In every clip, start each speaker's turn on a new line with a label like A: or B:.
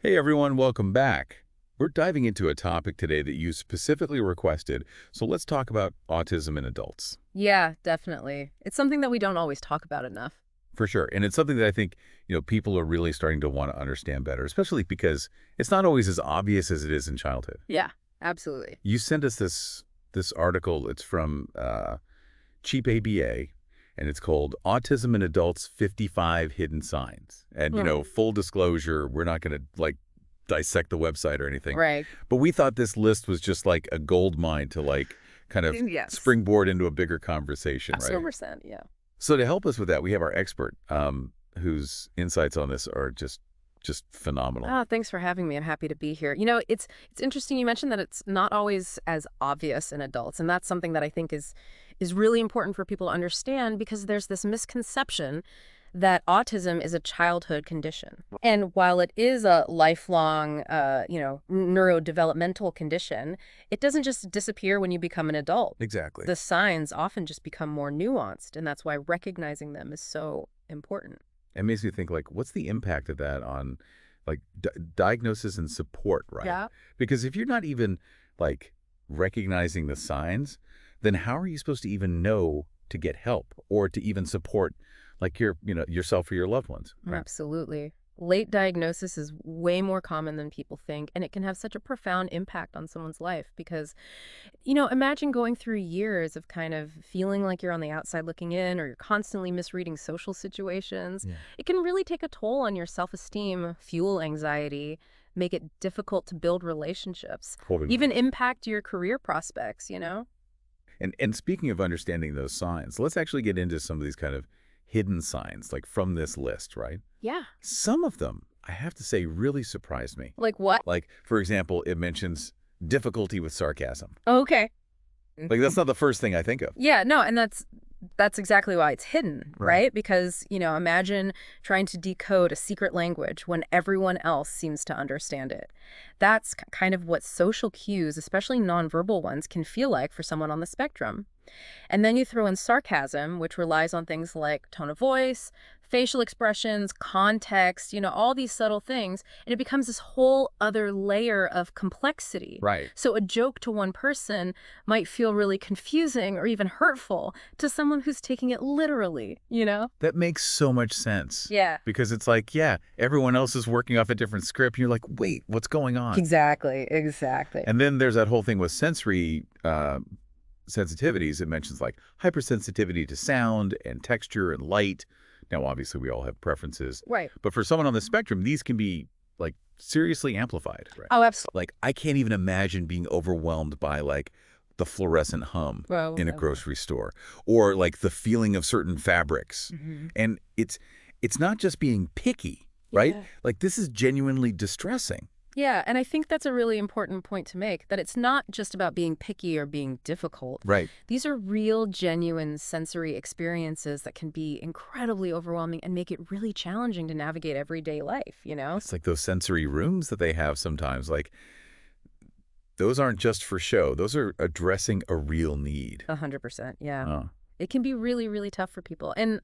A: Hey everyone, welcome back. We're diving into a topic today that you specifically requested, so let's talk about autism in adults.
B: Yeah, definitely. It's something that we don't always talk about enough.
A: For sure. And it's something that I think, people are really starting to want to understand better, especially because it's not always as obvious as it is in childhood.
B: Yeah, absolutely.
A: You sent us this article. It's from Cheap ABA, and it's called Autism in Adults 55 Hidden Signs. And,
B: Mm,
A: full disclosure, we're not going to dissect the website or anything.
B: right.
A: But we thought this list was just like a gold mine to kind of
B: Yes.
A: springboard into a bigger conversation, right?
B: 100%, yeah.
A: So to help us with that, we have our expert, whose insights on this are just phenomenal.
B: Oh, thanks for having me. I'm happy to be here. It's interesting you mentioned that it's not always as obvious in adults, and that's something that I think is really important for people to understand because there's this misconception that autism is a childhood condition. And while it is a lifelong, neurodevelopmental condition, it doesn't just disappear when you become an adult.
A: Exactly.
B: The signs often just become more nuanced, and that's why recognizing them is so important.
A: It makes me think what's the impact of that on diagnosis and support, right?
B: Yeah.
A: Because if you're not even like recognizing the signs, then how are you supposed to even know to get help or to even support yourself or your loved ones, right?
B: Absolutely. Late diagnosis is way more common than people think, and it can have such a profound impact on someone's life because, imagine going through years of kind of feeling like you're on the outside looking in or you're constantly misreading social situations.
A: Yeah.
B: It can really take a toll on your self-esteem, fuel anxiety, make it difficult to build relationships,
A: Totally.
B: even impact your career prospects.
A: And speaking of understanding those signs, let's actually get into some of these kind of hidden signs, like from this list, right?
B: Yeah.
A: Some of them, I have to say, really surprised me.
B: Like what?
A: Like, for example, it mentions difficulty with sarcasm.
B: Okay.
A: Like, that's not the first thing I think of.
B: Yeah, no, and that's exactly why it's hidden,
A: Right.
B: right? Because, imagine trying to decode a secret language when everyone else seems to understand it. That's kind of what social cues, especially nonverbal ones, can feel like for someone on the spectrum. And then you throw in sarcasm, which relies on things like tone of voice, facial expressions, context, all these subtle things, and it becomes this whole other layer of complexity.
A: Right.
B: So a joke to one person might feel really confusing or even hurtful to someone who's taking it literally?
A: That makes so much sense.
B: Yeah.
A: Because it's like, yeah, everyone else is working off a different script. And you're like, wait, what's going on?
B: Exactly, exactly.
A: And then there's that whole thing with sensory sensitivities. It mentions like hypersensitivity to sound and texture and light. Now, obviously, we all have preferences.
B: Right.
A: But for someone on the spectrum, these can be like seriously amplified. Right.
B: Oh, absolutely.
A: Like, I can't even imagine being overwhelmed by like the fluorescent hum
B: Well,
A: in a grocery store or like the feeling of certain fabrics. And it's not just being picky, right?
B: Yeah.
A: Like this is genuinely distressing.
B: Yeah, and I think that's a really important point to make, that it's not just about being picky or being difficult.
A: Right.
B: These are real, genuine sensory experiences that can be incredibly overwhelming and make it really challenging to navigate everyday life?
A: It's like those sensory rooms that they have sometimes. Like those aren't just for show. Those are addressing a real need.
B: 100%, yeah.
A: Uh,
B: It can be really, really tough for people. And,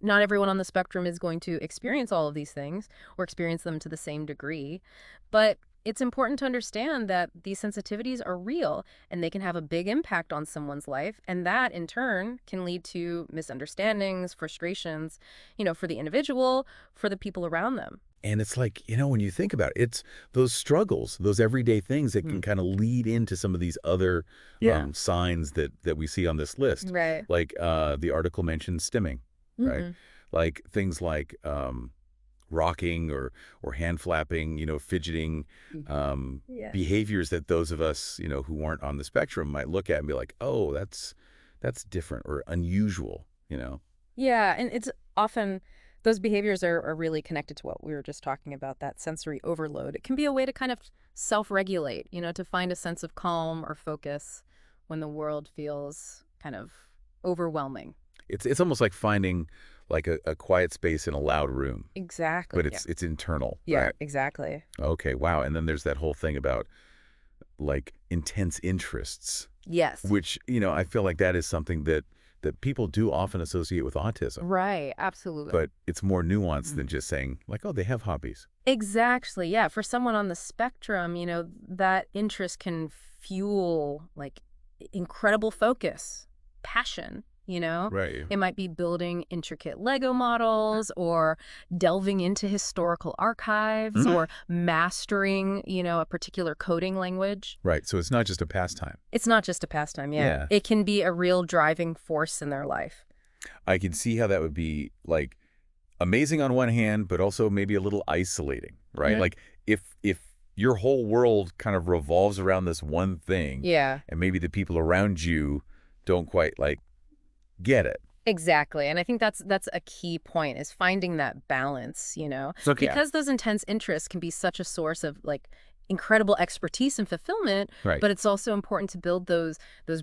B: not everyone on the spectrum is going to experience all of these things or experience them to the same degree. But it's important to understand that these sensitivities are real and they can have a big impact on someone's life. And that, in turn, can lead to misunderstandings, frustrations, for the individual, for the people around them.
A: and it's like, when you think about it, it's those struggles, those everyday things that can
B: Mm.
A: kind of lead into some of these other
B: Yeah.
A: signs that we see on this list.
B: Right.
A: Like the article mentions stimming, right?
B: Hmm.
A: Like things like rocking or hand flapping, fidgeting,
B: Yeah.
A: behaviors that those of us, who aren't on the spectrum might look at and be like, oh, that's different or unusual.
B: Yeah, and it's often those behaviors are really connected to what we were just talking about, that sensory overload. It can be a way to kind of self-regulate, to find a sense of calm or focus when the world feels kind of overwhelming.
A: It's almost like finding like a quiet space in a loud room,
B: Exactly.
A: but
B: Yeah.
A: it's internal,
B: Yeah,
A: right?
B: exactly.
A: Okay, wow. And then there's that whole thing about like intense interests,
B: Yes.
A: which, I feel like that is something that that people do often associate with autism.
B: Right, absolutely.
A: But it's more nuanced than just saying, like, oh, they have hobbies.
B: Exactly. Yeah. For someone on the spectrum, that interest can fuel like incredible focus, passion.
A: Right.
B: It might be building intricate Lego models or delving into historical archives
A: Mm.
B: or mastering, a particular coding language.
A: Right. So it's not just a pastime.
B: It's not just a pastime. Yeah.
A: Yeah.
B: It can be a real driving force in their life.
A: I can see how that would be, like, amazing on one hand, but also maybe a little isolating, right?
B: Mhm.
A: Like, if your whole world kind of revolves around this one thing,
B: Yeah.
A: and maybe the people around you don't quite, like, get it.
B: Exactly. And I think that's a key point is finding that balance.
A: So, yeah.
B: Because those intense interests can be such a source of like incredible expertise and fulfillment,
A: Right.
B: but it's also important to build those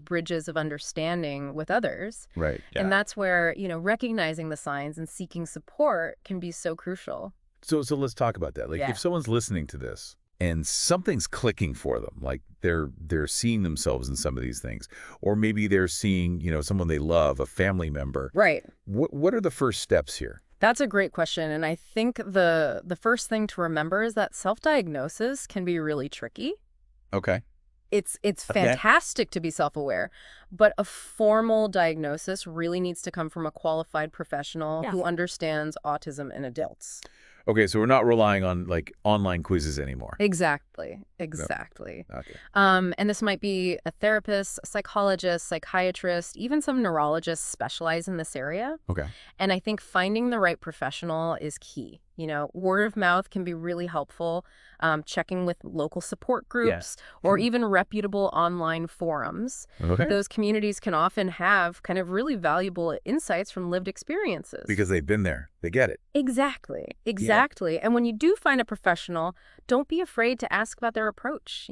B: bridges of understanding with others.
A: Right. Yeah.
B: And that's where, recognizing the signs and seeking support can be so crucial.
A: So let's talk about that. Like,
B: Yeah.
A: if someone's listening to this and something's clicking for them, like they're seeing themselves in some of these things, or maybe they're seeing, someone they love, a family member.
B: Right.
A: What are the first steps here?
B: That's a great question. And I think the first thing to remember is that self-diagnosis can be really tricky.
A: Okay.
B: It's
A: Okay.
B: fantastic to be self-aware, but a formal diagnosis really needs to come from a qualified professional
C: Yes.
B: who understands autism in adults.
A: Okay, so we're not relying on, like, online quizzes anymore.
B: Exactly. Exactly.
A: Okay.
B: And this might be a therapist, a psychologist, psychiatrist, even some neurologists specialize in this area.
A: Okay.
B: And I think finding the right professional is key. Word of mouth can be really helpful. Checking with local support groups or even reputable online forums.
A: Okay.
B: Those communities can often have kind of really valuable insights from lived experiences.
A: Because they've been there. They get it.
B: Exactly. And when you do find a professional, don't be afraid to ask about their approach.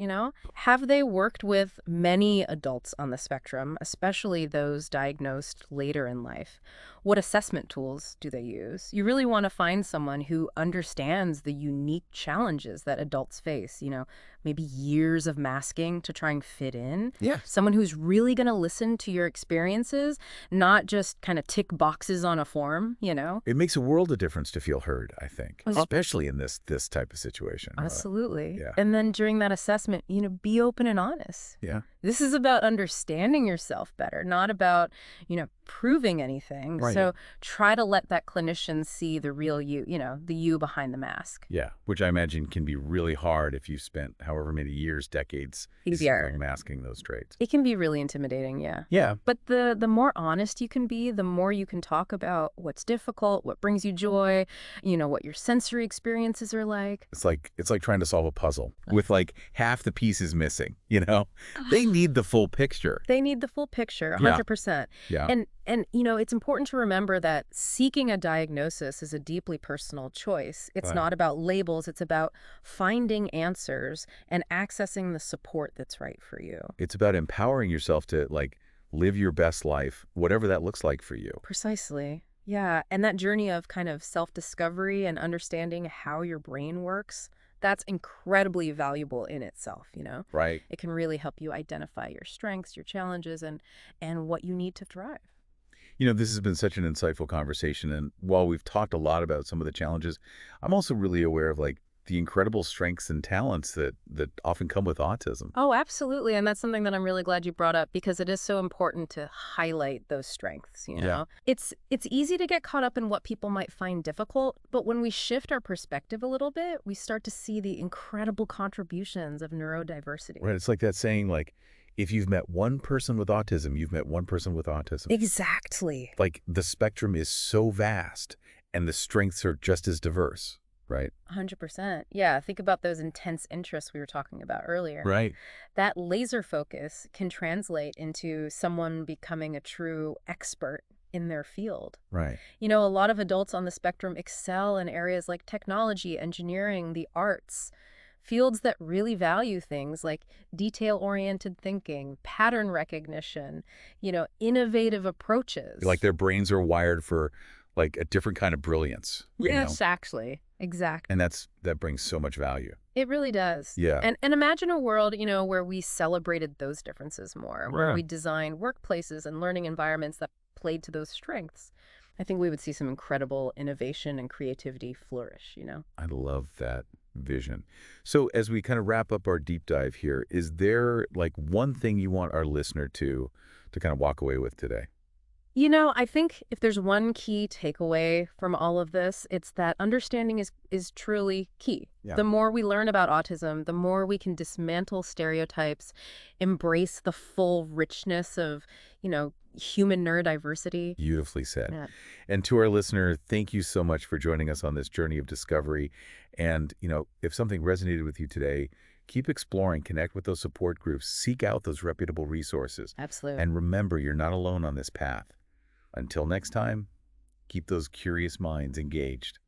B: Have they worked with many adults on the spectrum, especially those diagnosed later in life? What assessment tools do they use? You really want to find someone who understands the unique challenges that adults face, maybe years of masking to try and fit in.
A: Yeah.
B: Someone who's really going to listen to your experiences, not just kind of tick boxes on a form.
A: It makes a world of difference to feel heard, I think,
B: Oh.
A: especially in this type of situation.
B: Absolutely.
A: Yeah.
B: And then during that assessment, be open and honest.
A: Yeah.
B: This is about understanding yourself better, not about, proving anything.
A: Right.
B: So try to let that clinician see the real you, the you behind the mask.
A: Yeah, which I imagine can be really hard if you spent however many years, decades,
B: Yeah.
A: masking those traits.
B: It can be really intimidating, yeah.
A: Yeah.
B: But the more honest you can be, the more you can talk about what's difficult, what brings you joy, what your sensory experiences are like.
A: It's like trying to solve a puzzle with, like, half the pieces missing, They need the full picture.
B: They need the full picture,
A: Yeah.
B: 100%.
A: Yeah.
B: And it's important to remember that seeking a diagnosis is a deeply personal choice. It's
A: Right.
B: not about labels. It's about finding answers and accessing the support that's right for you.
A: It's about empowering yourself to, like, live your best life, whatever that looks like for you.
B: Precisely. Yeah. And that journey of kind of self-discovery and understanding how your brain works, that's incredibly valuable in itself,
A: Right.
B: It can really help you identify your strengths, your challenges, and what you need to thrive.
A: This has been such an insightful conversation. And while we've talked a lot about some of the challenges, I'm also really aware of, like, the incredible strengths and talents that often come with autism.
B: Oh, absolutely. And that's something that I'm really glad you brought up because it is so important to highlight those strengths,
A: Yeah.
B: It's easy to get caught up in what people might find difficult, but when we shift our perspective a little bit, we start to see the incredible contributions of neurodiversity.
A: Right. It's like that saying, like, if you've met one person with autism, you've met one person with autism.
B: Exactly.
A: Like, the spectrum is so vast and the strengths are just as diverse, right?
B: 100%. Yeah, think about those intense interests we were talking about earlier.
A: Right.
B: That laser focus can translate into someone becoming a true expert in their field.
A: Right.
B: A lot of adults on the spectrum excel in areas like technology, engineering, the arts, fields that really value things like detail-oriented thinking, pattern recognition, innovative approaches.
A: Like, their brains are wired for, like, a different kind of brilliance.
B: Yes, actually. Exactly.
A: And that brings so much value.
B: It really does.
A: Yeah.
B: And imagine a world, where we celebrated those differences more, where
A: Yeah.
B: we designed workplaces and learning environments that played to those strengths, I think we would see some incredible innovation and creativity flourish.
A: I love that vision. So as we kind of wrap up our deep dive here, is there like one thing you want our listener to kind of walk away with today?
B: I think if there's one key takeaway from all of this, it's that understanding is truly key.
A: Yeah.
B: The more we learn about autism, the more we can dismantle stereotypes, embrace the full richness of, human neurodiversity.
A: Beautifully said.
B: Yeah,
A: And to our listener, thank you so much for joining us on this journey of discovery. And, if something resonated with you today, keep exploring, connect with those support groups, seek out those reputable resources.
B: absolutely.
A: And remember, you're not alone on this path. Until next time, keep those curious minds engaged.